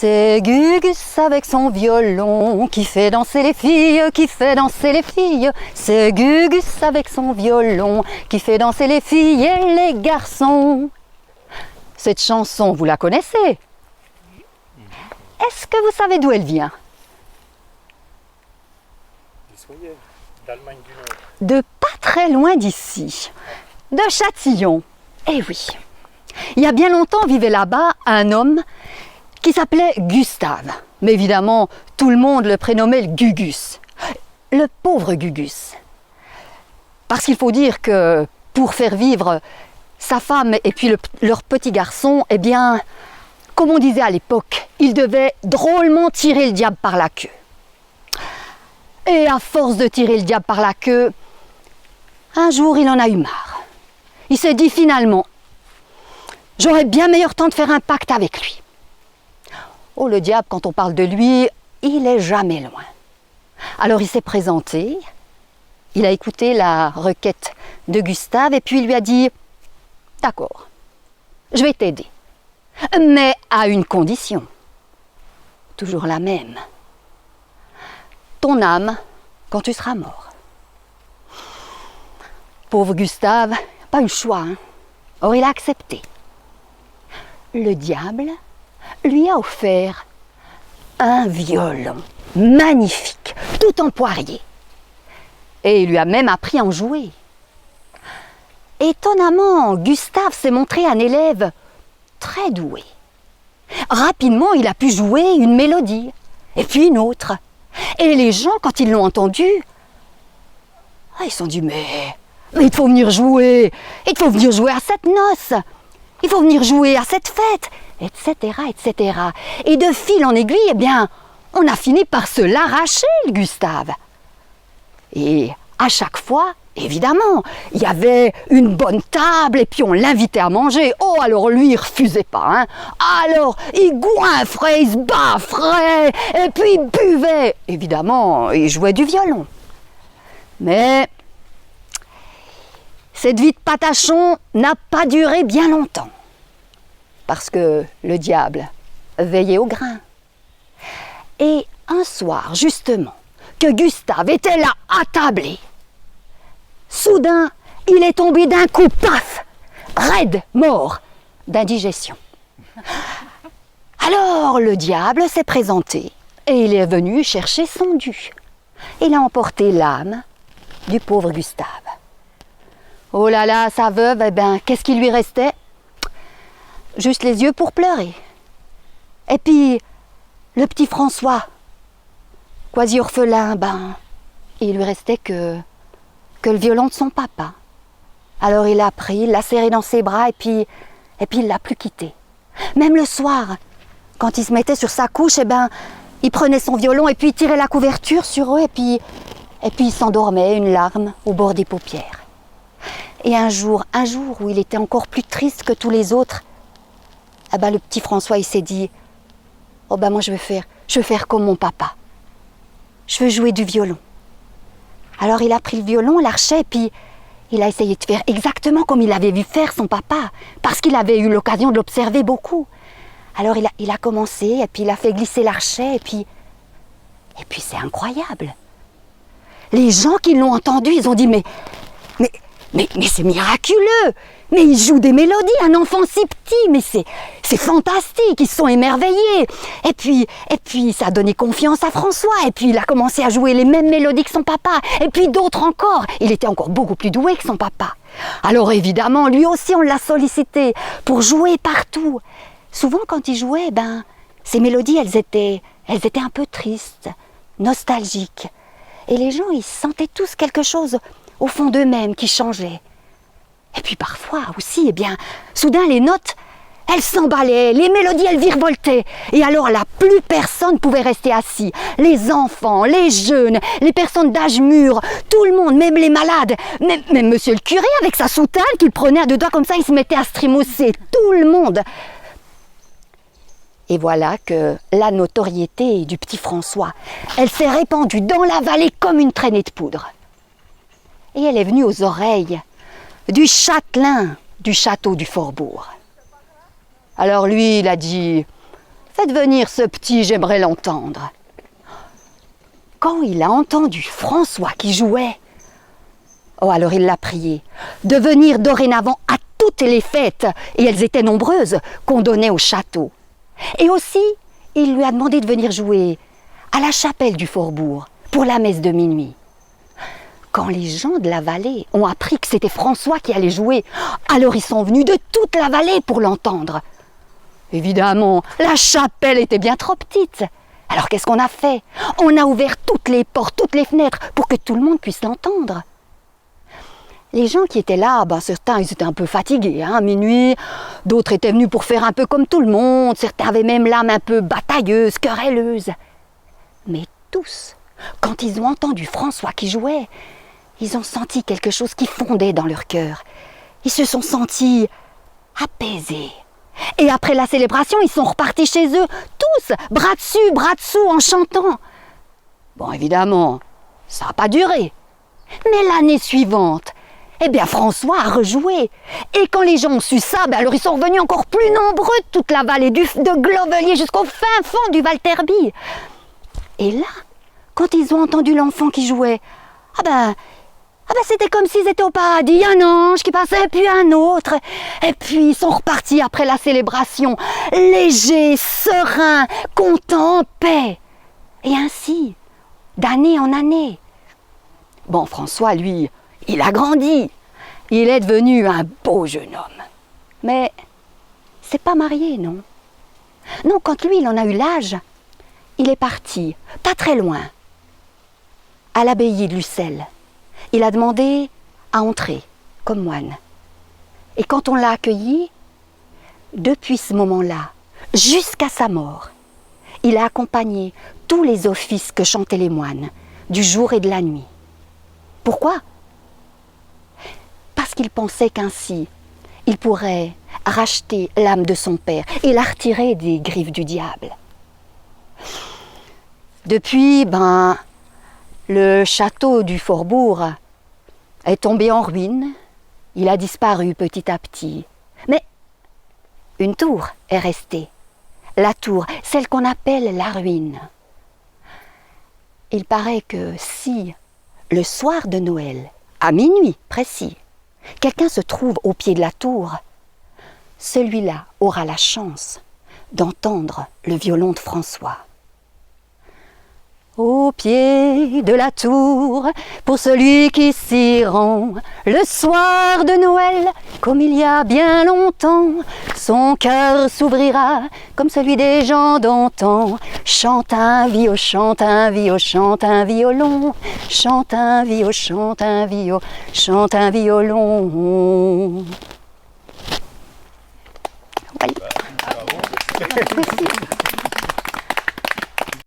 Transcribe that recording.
C'est Gugus avec son violon qui fait danser les filles, qui fait danser les filles. C'est Gugus avec son violon qui fait danser les filles et les garçons. Cette chanson, vous la connaissez? Est-ce que vous savez d'où elle vient? D'Allemagne du Nord. De pas très loin d'ici, de Châtillon. Eh oui, il y a bien longtemps vivait là-bas un homme qui s'appelait Gustave. Mais évidemment, tout le monde le prénommait le Gugus. Le pauvre Gugus. Parce qu'il faut dire que pour faire vivre sa femme et puis leur petit garçon, eh bien, comme on disait à l'époque, il devait drôlement tirer le diable par la queue. Et à force de tirer le diable par la queue, un jour il en a eu marre. Il s'est dit finalement, j'aurais bien meilleur temps de faire un pacte avec lui. Oh, le diable, quand on parle de lui, il est jamais loin. Alors il s'est présenté, il a écouté la requête de Gustave et puis il lui a dit « D'accord, je vais t'aider, mais à une condition, toujours la même. Ton âme quand tu seras mort. » Pauvre Gustave, pas eu le choix, hein. Or il a accepté. Le diable lui a offert un violon magnifique, tout en poirier. Et il lui a même appris à en jouer. Étonnamment, Gustave s'est montré un élève très doué. Rapidement, il a pu jouer une mélodie, et puis une autre. Et les gens, quand ils l'ont entendu, ils se sont dit, mais il faut venir jouer, il faut venir jouer à cette noce, il faut venir jouer à cette fête, etc., etc. Et de fil en aiguille, eh bien, on a fini par se l'arracher, le Gustave. Et à chaque fois, évidemment, il y avait une bonne table et puis on l'invitait à manger. Oh, alors lui, il refusait pas, hein. Alors, il goinfrait, il se baffrait, et puis il buvait. Évidemment, il jouait du violon. Mais cette vie de patachon n'a pas duré bien longtemps. Parce que le diable veillait au grain. Et un soir, justement, que Gustave était là, attablé, soudain, il est tombé d'un coup, paf, raide, mort, d'indigestion. Alors, le diable s'est présenté et il est venu chercher son dû. Il a emporté l'âme du pauvre Gustave. Oh là là, sa veuve, eh ben, qu'est-ce qui lui restait? Juste les yeux pour pleurer. Et puis, le petit François, quasi orphelin, il lui restait que le violon de son papa. Alors il l'a pris, il l'a serré dans ses bras et puis il l'a plus quitté. Même le soir, quand il se mettait sur sa couche, il prenait son violon et puis il tirait la couverture sur eux et puis il s'endormait, une larme au bord des paupières. Et un jour où il était encore plus triste que tous les autres, le petit François, il s'est dit, oh moi je veux faire comme mon papa. Je veux jouer du violon. Alors il a pris le violon, l'archet, et puis il a essayé de faire exactement comme il avait vu faire son papa, parce qu'il avait eu l'occasion de l'observer beaucoup. Alors il a commencé, et puis il a fait glisser l'archet, et puis c'est incroyable. Les gens qui l'ont entendu, ils ont dit, mais c'est miraculeux! Mais il joue des mélodies, un enfant si petit, mais c'est fantastique, ils se sont émerveillés. Et puis ça a donné confiance à François, et puis il a commencé à jouer les mêmes mélodies que son papa, et puis d'autres encore. Il était encore beaucoup plus doué que son papa. Alors évidemment, lui aussi on l'a sollicité pour jouer partout. Souvent quand il jouait, ces mélodies, elles étaient un peu tristes, nostalgiques. Et les gens, ils sentaient tous quelque chose au fond d'eux-mêmes qui changeait. Et puis parfois aussi, soudain les notes, elles s'emballaient, les mélodies, elles virevoltaient. Et alors là, plus personne ne pouvait rester assis. Les enfants, les jeunes, les personnes d'âge mûr, tout le monde, même les malades, même monsieur le curé avec sa soutane qu'il prenait à deux doigts comme ça, il se mettait à se trémousser, tout le monde. Et voilà que la notoriété du petit François, elle s'est répandue dans la vallée comme une traînée de poudre. Et elle est venue aux oreilles du châtelain du château du Forbourg. Alors lui, il a dit, Faites venir ce petit, j'aimerais l'entendre. » Quand il a entendu François qui jouait, oh alors il l'a prié de venir dorénavant à toutes les fêtes, et elles étaient nombreuses, qu'on donnait au château. Et aussi, il lui a demandé de venir jouer à la chapelle du Faubourg pour la messe de minuit. Quand les gens de la vallée ont appris que c'était François qui allait jouer, alors ils sont venus de toute la vallée pour l'entendre. Évidemment, la chapelle était bien trop petite. Alors qu'est-ce qu'on a fait? On a ouvert toutes les portes, toutes les fenêtres pour que tout le monde puisse l'entendre. Les gens qui étaient là, certains ils étaient un peu fatigués, à minuit, d'autres étaient venus pour faire un peu comme tout le monde, certains avaient même l'âme un peu batailleuse, querelleuse. Mais tous, quand ils ont entendu François qui jouait, ils ont senti quelque chose qui fondait dans leur cœur. Ils se sont sentis apaisés. Et après la célébration, ils sont repartis chez eux, tous, bras dessus, bras dessous, en chantant. Bon, évidemment, ça n'a pas duré. Mais l'année suivante, eh bien François a rejoué. Et quand les gens ont su ça, alors ils sont revenus encore plus nombreux de toute la vallée, de Glovelier jusqu'au fin fond du Val-Terby. Et là, quand ils ont entendu l'enfant qui jouait, c'était comme s'ils étaient au paradis, un ange qui passait, puis un autre. Et puis ils sont repartis après la célébration, légers, sereins, contents, en paix. Et ainsi, d'année en année. Bon, François, lui, il a grandi. Il est devenu un beau jeune homme. Mais c'est pas marié, non? Non, quand lui, il en a eu l'âge, il est parti, pas très loin, à l'abbaye de Lucelle. Il a demandé à entrer comme moine. Et quand on l'a accueilli, depuis ce moment-là, jusqu'à sa mort, il a accompagné tous les offices que chantaient les moines, du jour et de la nuit. Pourquoi? Parce qu'il pensait qu'ainsi, il pourrait racheter l'âme de son père et la retirer des griffes du diable. Depuis, le château du Faubourg est tombé en ruine, il a disparu petit à petit. Mais une tour est restée, la tour, celle qu'on appelle la ruine. Il paraît que si, le soir de Noël, à minuit précis, quelqu'un se trouve au pied de la tour, celui-là aura la chance d'entendre le violon de François. Au pied de la tour, pour celui qui s'y rend, le soir de Noël, comme il y a bien longtemps, son cœur s'ouvrira comme celui des gens d'antan. Chante un viol, chante un viol, chante un violon, chante un viol, chante un viol, chante un violon. Voilà. Merci.